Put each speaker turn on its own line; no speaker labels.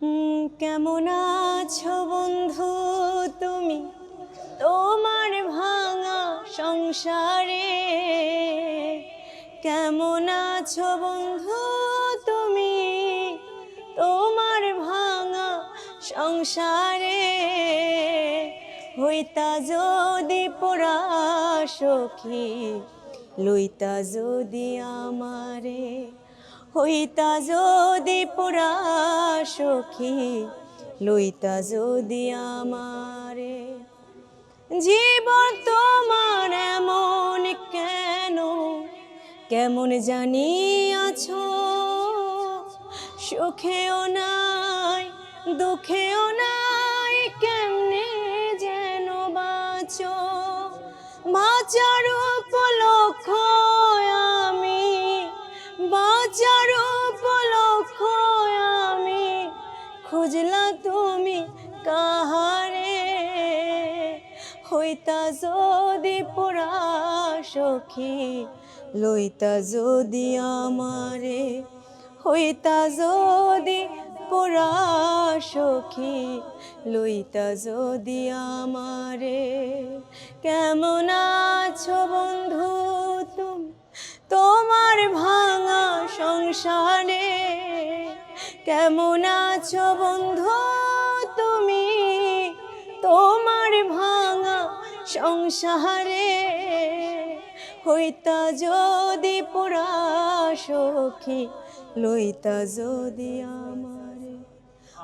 কেমন আছো বন্ধু তুমি তোমার ভাঙা সংসারে? কেমন আছো বন্ধু তুমি তোমার ভাঙা সংসারে? হইতা যদি পোড়া সখী লইতা যদি আমারে, হইতা যদি পোড়া সখী লইতা যদি আমারে। জীবন তোমার এমন কেন, কেমন জানি আছো, সুখেও নাই দুঃখেও নাই, কেমনে যেন বাঁচো। বাঁচার উপলক্ষ আমি, বাঁচার উপলক্ষ আমি, খুঁজলা তুমি কাহারে? হইতা যদি পোড়া সখী লইতা যদি আমারে, হইতা যদি পোড়া সখী লইতা যদি আমারে। কেমন আছো বন্ধু তুমি তোমার ভাঙা সংসারে? কেমন আছো বন্ধু তুমি তোমার ভাঙা সংসারে? হইতা যদি পোড়া সখী লইতা যদি আমার।